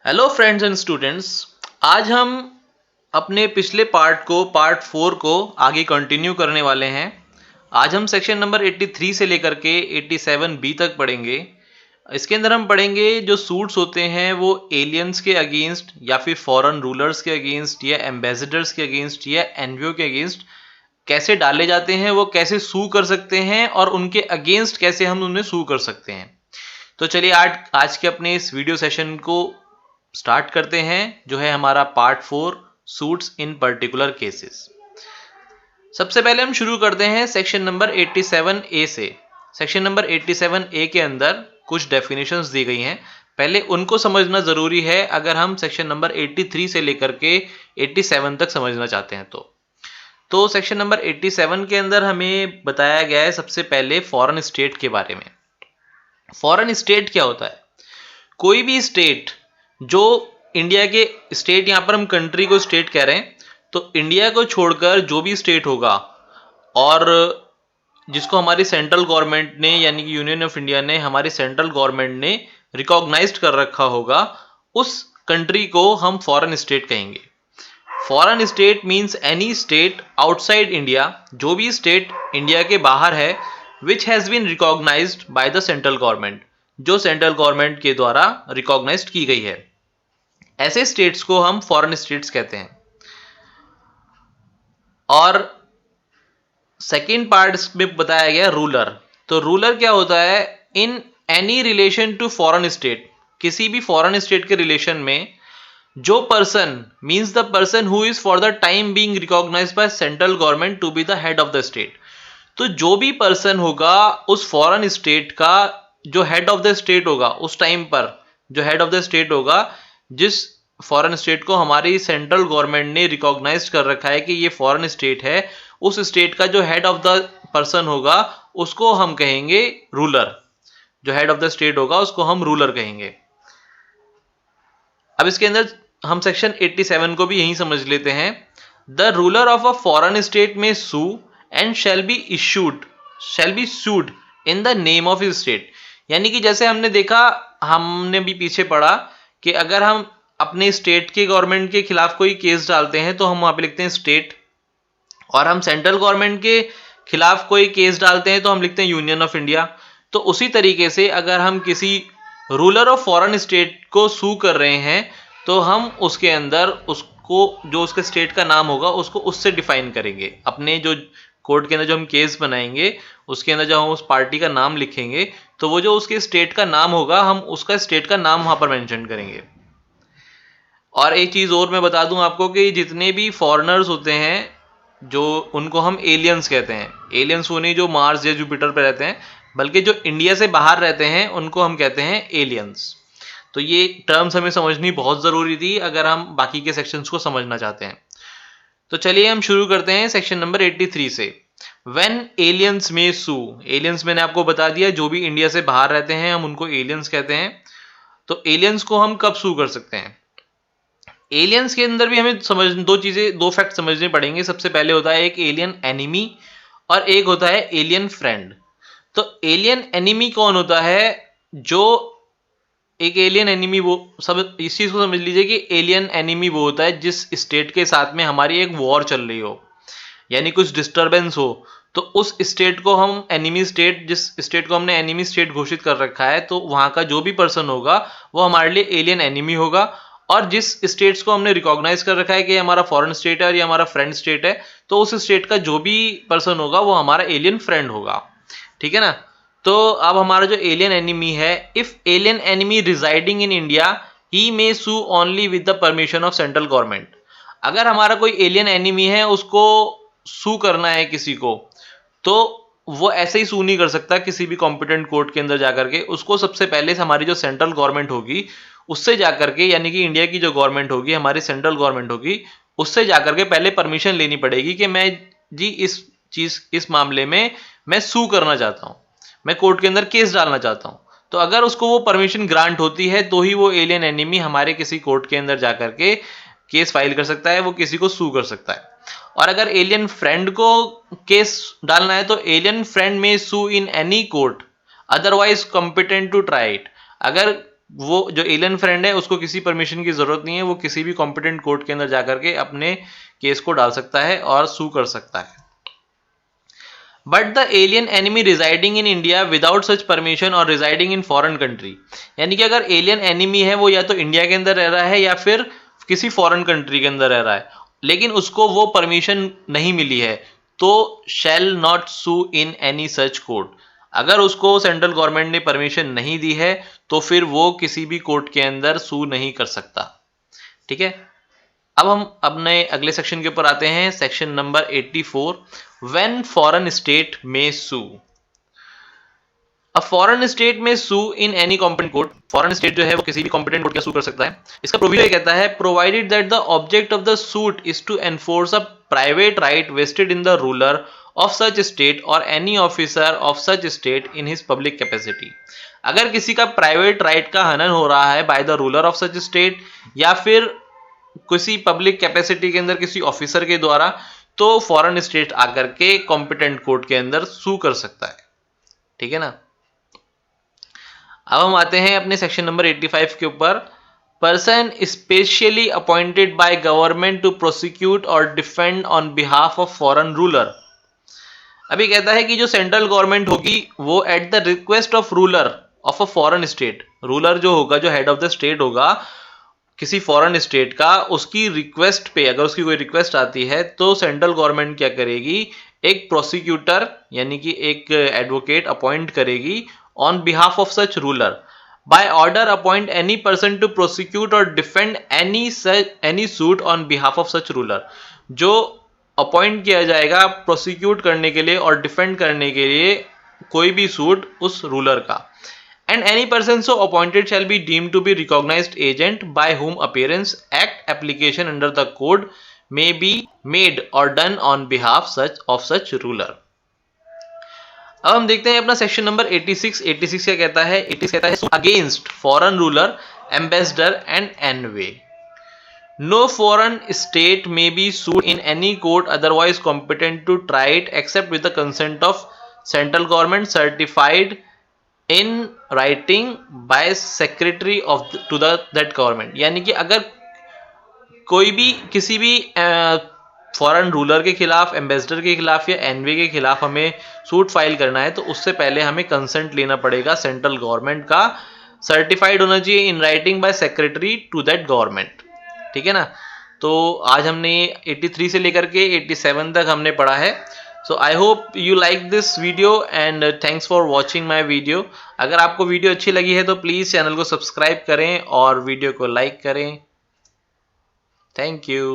Hello friends and students. आज हम अपने पिछले पार्ट 4 को आगे कंटिन्यू करने वाले हैं। आज हम सेक्शन नंबर 83 से लेकर के 87 बी तक पढ़ेंगे। इसके अंदर हम पढ़ेंगे जो सूट्स होते हैं वो एलियंस के अगेंस्ट या फिर फॉरेन रूलर्स के अगेंस्ट या एम्बेसडर्स के अगेंस्ट या एनवीओ के अगेंस्ट कैसे डाले जाते हैं, वो कैसे सू कर सकते हैं और उनके अगेंस्ट कैसे हम उन्हें सू कर सकते हैं। तो चलिए आज के अपने इस वीडियो सेशन को स्टार्ट करते हैं, जो है हमारा पार्ट 4 सूट्स इन पर्टिकुलर केसेस। सबसे पहले हम शुरू करते हैं सेक्शन नंबर 87 ए से। सेक्शन नंबर 87 ए के अंदर कुछ डेफिनेशंस दी गई हैं, पहले उनको समझना जरूरी है अगर हम सेक्शन नंबर 83 से लेकर के 87 तक समझना चाहते हैं। तो सेक्शन नंबर 87 के अंदर हमें बताया गया है सबसे पहले फॉरेन स्टेट के बारे में। फॉरेन स्टेट क्या होता है? कोई भी स्टेट जो इंडिया के स्टेट, यहां पर हम कंट्री को स्टेट कह रहे हैं, तो इंडिया को छोड़कर जो भी स्टेट होगा और जिसको हमारी सेंट्रल गवर्नमेंट ने यानी कि यूनियन ऑफ इंडिया ने, हमारी सेंट्रल गवर्नमेंट ने रिकॉग्नाइज्ड कर रखा होगा, उस कंट्री को हम फॉरेन स्टेट कहेंगे। Foreign state means any state outside India, जो भी स्टेट इंडिया के बाहर है, which has been recognised by the central government, जो सेंट्रल गवर्नमेंट के द्वारा रिकॉग्नाइज्ड की गई है। ऐसे स्टेट्स को हम फॉरेन स्टेट्स कहते हैं। और सेकेंड पार्ट में बताया गया रूलर। तो रूलर क्या होता है? In any relation to foreign state, किसी भी फॉरेन स्टेट के रिलेशन में जो person means the person who is for the time being recognised by central government to be the head of the state. तो जो भी पर्सन होगा उस फॉरेन स्टेट का, जो हेड ऑफ द स्टेट होगा उस टाइम पर, जो हेड ऑफ द स्टेट होगा, जिस फॉरेन स्टेट को हमारी सेंट्रल गवर्नमेंट ने रिकॉग्नाइज कर रखा है कि ये फॉरेन स्टेट है, उस स्टेट का जो हेड ऑफ द पर्सन होगा उसको हम कहेंगे रूलर। जो हेड ऑफ द स्टेट होगा उसको हम रूलर कहेंगे। अब इसके अंदर हम सेक्शन 87 को भी यही समझ लेते हैं। The ruler of a foreign state may sue and shall be sued in the name of his state. यानी कि जैसे हमने देखा, हमने भी पीछे पढ़ा कि अगर हम अपने स्टेट के गवर्नमेंट के खिलाफ कोई केस डालते हैं तो हम वहां पे लिखते हैं स्टेट, और हम सेंट्रल गवर्नमेंट के खिलाफ कोई केस डालते हैं तो हम लिखते हैं यूनियन ऑफ इंडिया। तो उसी तरीके से अगर हम किसी रूलर ऑफ फॉरेन स्टेट को सू कर रहे हैं तो हम उसके अंदर उसको, जो उसके स्टेट का नाम होगा, उसको उससे डिफाइन करेंगे। अपने जो कोर्ट के अंदर जो हम केस बनाएंगे उसके अंदर जब हम उस पार्टी का नाम लिखेंगे तो वो जो उसके स्टेट का नाम होगा, हम उसका स्टेट का नाम वहां पर मेंशन करेंगे। और एक चीज और मैं बता दूं आपको कि जितने भी फॉरेनर्स होते हैं, जो उनको हम एलियंस कहते हैं। एलियंस वो नहीं जो मार्स या जुपिटर पर रहते हैं, बल्कि जो इंडिया से बाहर रहते हैं उनको हम कहते हैं एलियंस। तो ये टर्म्स हमें समझनी बहुत जरूरी थी अगर हम बाकी के सेक्शंस को समझना चाहते हैं। तो चलिए हम शुरू करते हैं सेक्शन नंबर 83 से। व्हेन एलियंस में सू, एलियंस मैंने आपको बता दिया, जो भी इंडिया से बाहर रहते हैं हम उनको एलियंस कहते हैं। तो एलियंस को हम कब सू कर सकते हैं? एलियंस के अंदर भी हमें दो फैक्ट समझने पड़ेंगे। सबसे पहले होता है एक एलियन एनिमी और एक होता है एलियन फ्रेंड। तो एलियन एनिमी कौन होता है? जो एक एलियन एनिमी, वो सब इस चीज को समझ लीजिए कि एलियन एनिमी वो होता है जिस स्टेट के साथ में हमारी एक वॉर चल रही हो, यानी कुछ डिस्टरबेंस हो, तो उस स्टेट को हम एनिमी स्टेट, जिस स्टेट को हमने एनिमी स्टेट घोषित कर रखा है, तो वहां का जो भी पर्सन होगा वो हमारे लिए एलियन एनिमी होगा। और जिस स्टेट्स को हमने रिकॉग्नाइज कर रखा है कि हमारा फॉरेन स्टेट है और ये हमारा फ्रेंड स्टेट है, तो उस स्टेट का जो भी पर्सन होगा वो हमारा एलियन फ्रेंड होगा। ठीक है ना? तो अब हमारा जो एलियन एनिमी है, if alien enemy residing in India he may sue only with the permission of central government. अगर हमारा कोई एलियन एनिमी है, उसको सू करना है किसी को, तो वो ऐसे ही सू नहीं कर सकता किसी भी कॉम्पिटेंट कोर्ट के अंदर जाकर के। उसको सबसे पहले हमारी जो सेंट्रल गवर्नमेंट होगी उससे जाकर के, यानी कि इंडिया की जो गवर्नमेंट होगी, हमारी सेंट्रल गवर्नमेंट होगी, उससे जाकर के पहले परमिशन लेनी पड़ेगी कि मैं जी इस मामले में मैं सू करना चाहता हूं, मैं कोर्ट के अंदर केस डालना चाहता हूं। तो अगर उसको वो परमिशन ग्रांट होती है तो ही वो एलियन एनिमी हमारे किसी कोर्ट के अंदर जाकर के केस फाइल कर सकता है, वो किसी को सू कर सकता है। और अगर एलियन फ्रेंड को केस डालना है तो alien friend may sue in any court otherwise competent to try it. अगर वो जो एलियन फ्रेंड है उसको किसी परमिशन की जरूरत नहीं है, वो किसी भी कॉम्पिटेंट कोर्ट के अंदर जाकर के अपने केस को डाल सकता है और सू कर सकता है। But the alien enemy residing in India without such permission और रिजाइडिंग इन फॉरेन कंट्री, यानी कि अगर एलियन एनिमी है वो या तो इंडिया के अंदर रह रहा है या फिर किसी फॉरेन कंट्री के अंदर रह रहा है, लेकिन उसको वो परमिशन नहीं मिली है, तो shall not sue in any such court. अगर उसको सेंट्रल गवर्नमेंट ने परमिशन नहीं दी है तो फिर वो किसी भी कोर्ट के अंदर सू नहीं कर सकता। ठीक है, अब हम अपने अगले सेक्शन के ऊपर आते हैं, section number 84, when foreign state may sue. अब foreign state may sue in any competent court, foreign state जो है वो किसी भी कॉम्पिटेंट कोर्ट का सू कर सकता है। इसका प्रोविजन कहता है, provided that the object of the suit is to enforce a private right vested in the ruler of such state और any officer of such state in his public capacity. अगर किसी का प्राइवेट राइट का हनन हो रहा है by the ruler of such state या फिर किसी पब्लिक कैपेसिटी के अंदर किसी ऑफिसर के द्वारा, तो फॉरेन स्टेट आकर के कॉम्पिटेंट कोर्ट के अंदर सू कर सकता है। ठीक है ना। अब हम आते हैं अपने सेक्शन नंबर 85 के ऊपर, person specially appointed by government to prosecute और defend on behalf of foreign ruler. अभी कहता है कि जो सेंट्रल गवर्नमेंट होगी वो at the request of ruler of a foreign state, ruler जो होगा, जो हेड ऑफ द स्टेट होगा किसी फॉरेन स्टेट का, उसकी रिक्वेस्ट पे, अगर उसकी कोई रिक्वेस्ट आती है तो सेंट्रल गवर्नमेंट क्या करेगी, एक प्रोसिक्यूटर यानी कि एक एडवोकेट अपॉइंट करेगी on behalf of such ruler, by order appoint any person to prosecute और defend any suit on behalf of such ruler. जो अपॉइंट किया जाएगा प्रोसिक्यूट करने के लिए और डिफेंड करने के लिए कोई भी सूट उस रूलर का। And any person so appointed shall be deemed to be recognized agent by whom appearance, act, application under the code may be made or done on behalf of such ruler. अब हम देखते हैं अपना section number 86। 86 क्या कहता है? 86 कहता है against foreign ruler, ambassador and envy. No foreign state may be sued in any court otherwise competent to try it except with the consent of central government certified in writing by secretary of to that government. यानी कि अगर कोई भी किसी भी foreign ruler के खिलाफ, ambassador के खिलाफ या एनवी के खिलाफ हमें सूट फाइल करना है तो उससे पहले हमें कंसेंट लेना पड़ेगा सेंट्रल गवर्नमेंट का, सर्टिफाइड होना चाहिए in writing by secretary to that government. ठीक है ना। तो आज हमने 83 से लेकर के 87 तक हमने पढ़ा है। So I hope you like this video and thanks for watching my video. अगर आपको वीडियो अच्छी लगी है तो प्लीज़ चैनल को सब्सक्राइब करें और वीडियो को लाइक करें। Thank you.